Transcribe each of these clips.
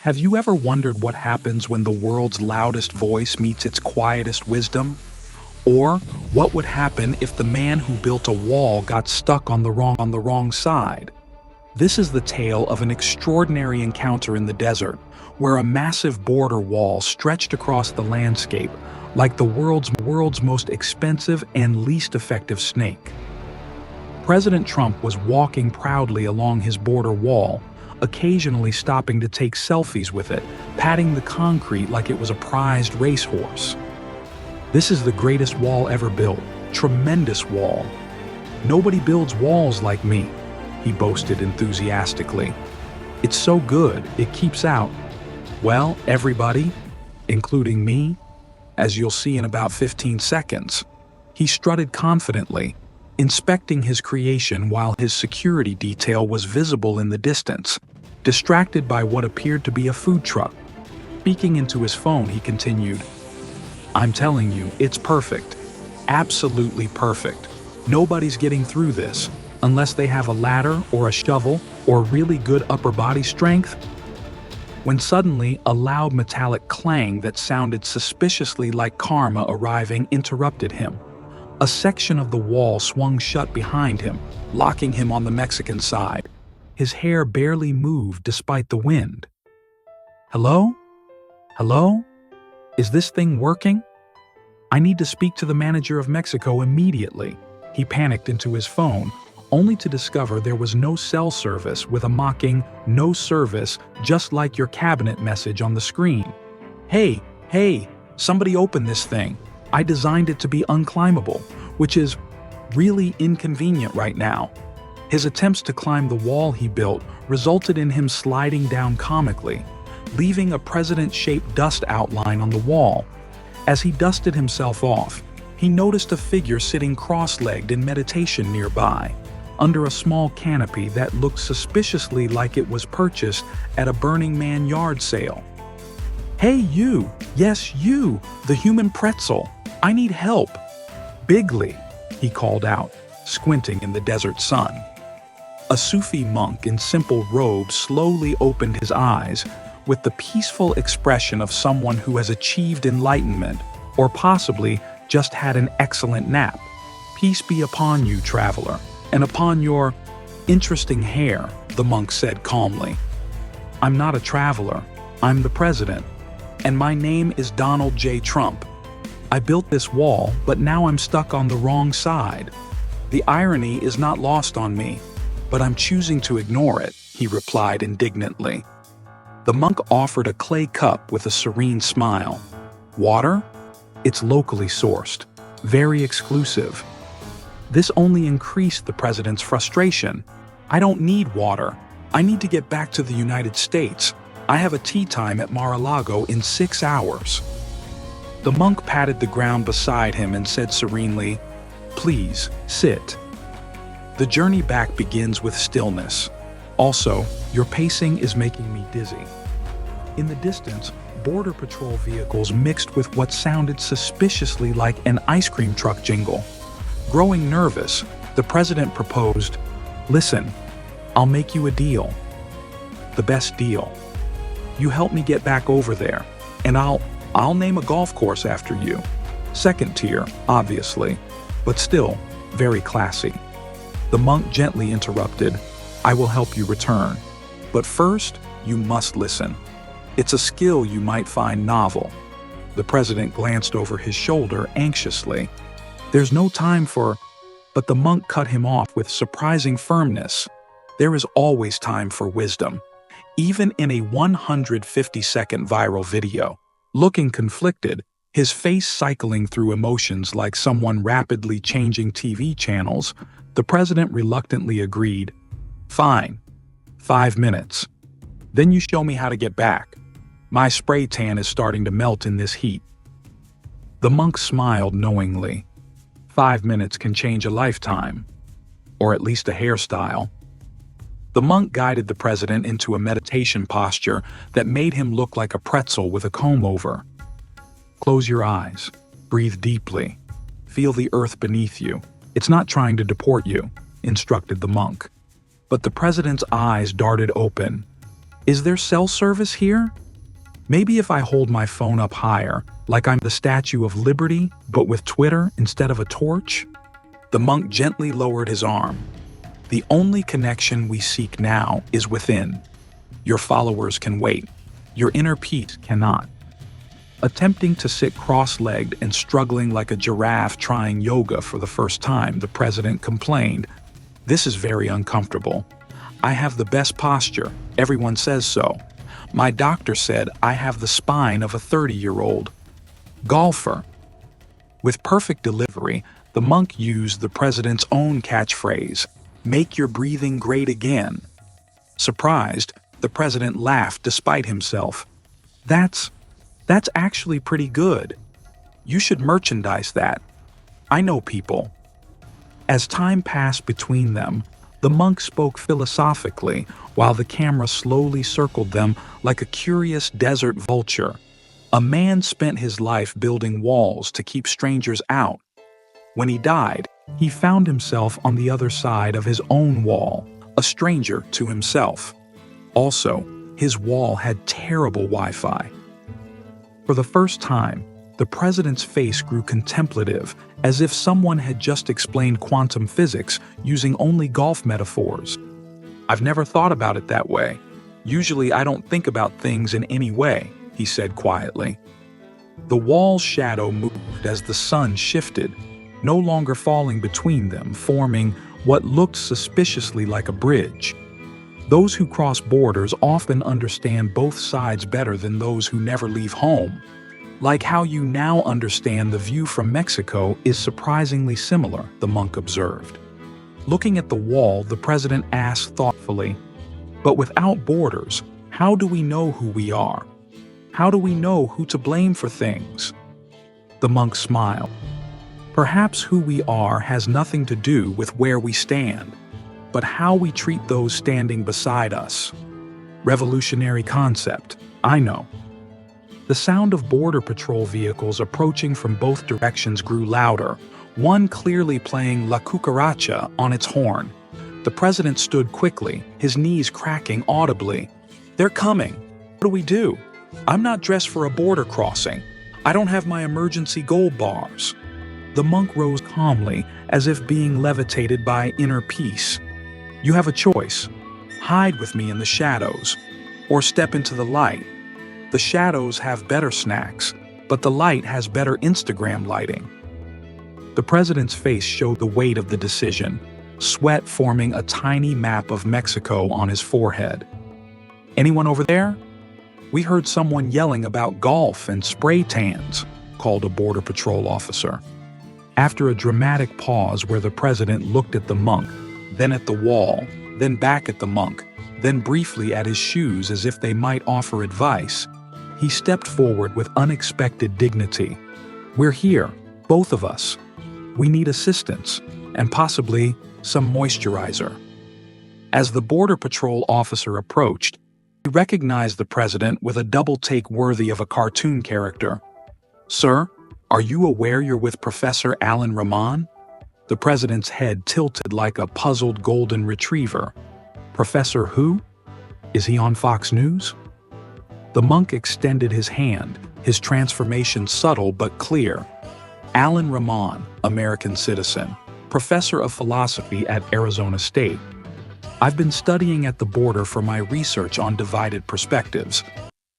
Have you ever wondered what happens when the world's loudest voice meets its quietest wisdom? Or what would happen if the man who built a wall got stuck on the wrong side? This is the tale of an extraordinary encounter in the desert, where a massive border wall stretched across the landscape like the world's most expensive and least effective snake. President Trump was walking proudly along his border wall, occasionally stopping to take selfies with it, patting the concrete like it was a prized racehorse. "This is the greatest wall ever built. Tremendous wall. Nobody builds walls like me," he boasted enthusiastically. "It's so good, it keeps out, well, everybody, including me, as you'll see in about 15 seconds. He strutted confidently, inspecting his creation while his security detail was visible in the distance, distracted by what appeared to be a food truck. Speaking into his phone, he continued, "I'm telling you, it's perfect. Absolutely perfect. Nobody's getting through this unless they have a ladder or a shovel or really good upper body strength." When suddenly a loud metallic clang that sounded suspiciously like karma arriving interrupted him. A section of the wall swung shut behind him, locking him on the Mexican side. His hair barely moved despite the wind. "Hello? Hello? Is this thing working? I need to speak to the manager of Mexico immediately." He panicked into his phone, only to discover there was no cell service, with a mocking "no service" just like your cabinet message on the screen. Hey, somebody open this thing. I designed it to be unclimbable, which is really inconvenient right now. His attempts to climb the wall he built resulted in him sliding down comically, leaving a president-shaped dust outline on the wall. As he dusted himself off, he noticed a figure sitting cross-legged in meditation nearby, under a small canopy that looked suspiciously like it was purchased at a Burning Man yard sale. "Hey you, yes you, the human pretzel, I need help. Bigly," he called out, squinting in the desert sun. A Sufi monk in simple robes slowly opened his eyes with the peaceful expression of someone who has achieved enlightenment, or possibly just had an excellent nap. "Peace be upon you, traveler, and upon your interesting hair," the monk said calmly. "I'm not a traveler, I'm the president, and my name is Donald J. Trump. I built this wall, but now I'm stuck on the wrong side. The irony is not lost on me, but I'm choosing to ignore it," he replied indignantly. The monk offered a clay cup with a serene smile. "Water? It's locally sourced, very exclusive." This only increased the president's frustration. "I don't need water. I need to get back to the United States. I have a tea time at Mar-a-Lago in 6 hours." The monk patted the ground beside him and said serenely, "Please, sit. The journey back begins with stillness. Also, your pacing is making me dizzy." In the distance, Border Patrol vehicles mixed with what sounded suspiciously like an ice cream truck jingle. Growing nervous, the president proposed, "Listen, I'll make you a deal. The best deal. You help me get back over there, and I'll name a golf course after you. Second tier, obviously, but still very classy." The monk gently interrupted, "I will help you return. But first, you must listen. It's a skill you might find novel." The president glanced over his shoulder anxiously. "There's no time for—" But the monk cut him off with surprising firmness. "There is always time for wisdom, even in a 150-second viral video." Looking conflicted, his face cycling through emotions like someone rapidly changing TV channels, the president reluctantly agreed, "Fine, 5 minutes. Then you show me how to get back. My spray tan is starting to melt in this heat." The monk smiled knowingly. 5 minutes can change a lifetime, or at least a hairstyle. The monk guided the president into a meditation posture that made him look like a pretzel with a comb over. "Close your eyes. Breathe deeply. Feel the earth beneath you. It's not trying to deport you," instructed the monk. But the president's eyes darted open. Is there cell service here? Maybe if I hold my phone up higher, like I'm the Statue of Liberty, but with Twitter instead of a torch? The monk gently lowered his arm. The only connection we seek now is within. Your followers can wait. Your inner peace cannot. Attempting to sit cross-legged and struggling like a giraffe trying yoga for the first time, the president complained, "This is very uncomfortable. I have the best posture. Everyone says so. My doctor said I have the spine of a 30-year-old golfer." With perfect delivery, the monk used the president's own catchphrase, "Make your breathing great again." Surprised, the president laughed despite himself. That's actually pretty good. You should merchandise that. I know people." As time passed between them, the monk spoke philosophically while the camera slowly circled them like a curious desert vulture. A man spent his life building walls to keep strangers out. When he died, he found himself on the other side of his own wall, a stranger to himself. Also, his wall had terrible Wi-Fi. For the first time, the president's face grew contemplative, as if someone had just explained quantum physics using only golf metaphors. "I've never thought about it that way. Usually I don't think about things in any way," he said quietly. The wall's shadow moved as the sun shifted, no longer falling between them, forming what looked suspiciously like a bridge. Those who cross borders often understand both sides better than those who never leave home. Like how you now understand the view from Mexico is surprisingly similar, the monk observed. Looking at the wall, the president asked thoughtfully, "But without borders, how do we know who we are? How do we know who to blame for things?" The monk smiled. "Perhaps who we are has nothing to do with where we stand, but how we treat those standing beside us. Revolutionary concept, I know." The sound of Border Patrol vehicles approaching from both directions grew louder, one clearly playing La Cucaracha on its horn. The president stood quickly, his knees cracking audibly. "They're coming. What do we do? I'm not dressed for a border crossing. I don't have my emergency gold bars." The monk rose calmly, as if being levitated by inner peace. "You have a choice. Hide with me in the shadows, or step into the light. The shadows have better snacks, but the light has better Instagram lighting." The president's face showed the weight of the decision, sweat forming a tiny map of Mexico on his forehead. "Anyone over there?" "We heard someone yelling about golf and spray tans," called a Border Patrol officer. After a dramatic pause where the president looked at the monk, then at the wall, then back at the monk, then briefly at his shoes as if they might offer advice, he stepped forward with unexpected dignity. "We're here, both of us. We need assistance, and possibly some moisturizer." As the Border Patrol officer approached, he recognized the president with a double take worthy of a cartoon character. "Sir, are you aware you're with Professor Alan Rahman?" The president's head tilted like a puzzled golden retriever. "Professor who? Is he on Fox News?" The monk extended his hand, his transformation subtle but clear. "Alan Rahman, American citizen, professor of philosophy at Arizona State. I've been studying at the border for my research on divided perspectives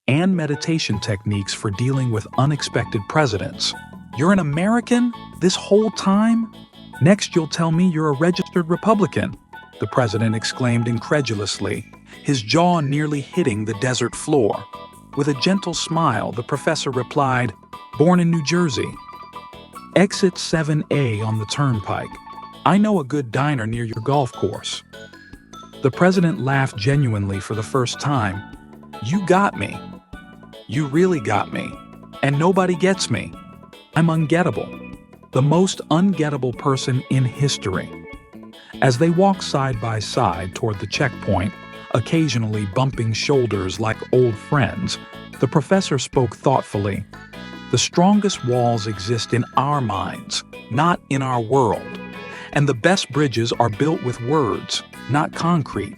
and meditation techniques for dealing with unexpected presidents." "You're an American this whole time? Next you'll tell me you're a registered Republican," the president exclaimed incredulously, his jaw nearly hitting the desert floor. With a gentle smile, the professor replied, "Born in New Jersey. Exit 7A on the turnpike. I know a good diner near your golf course." The president laughed genuinely for the first time. "You got me. You really got me. And nobody gets me. I'm ungettable. The most ungettable person in history." As they walked side by side toward the checkpoint, occasionally bumping shoulders like old friends, the professor spoke thoughtfully. "The strongest walls exist in our minds, not in our world. And the best bridges are built with words, not concrete.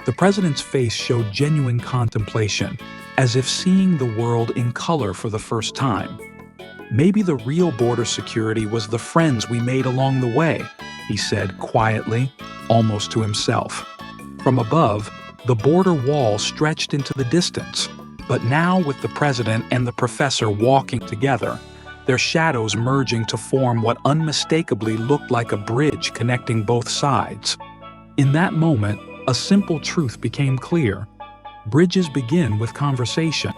The president's face showed genuine contemplation, as if seeing the world in color for the first time. Maybe the real border security was the friends we made along the way, he said quietly, almost to himself. From above, the border wall stretched into the distance, but now with the president and the professor walking together, their shadows merging to form what unmistakably looked like a bridge connecting both sides. In that moment, a simple truth became clear. Bridges begin with conversation.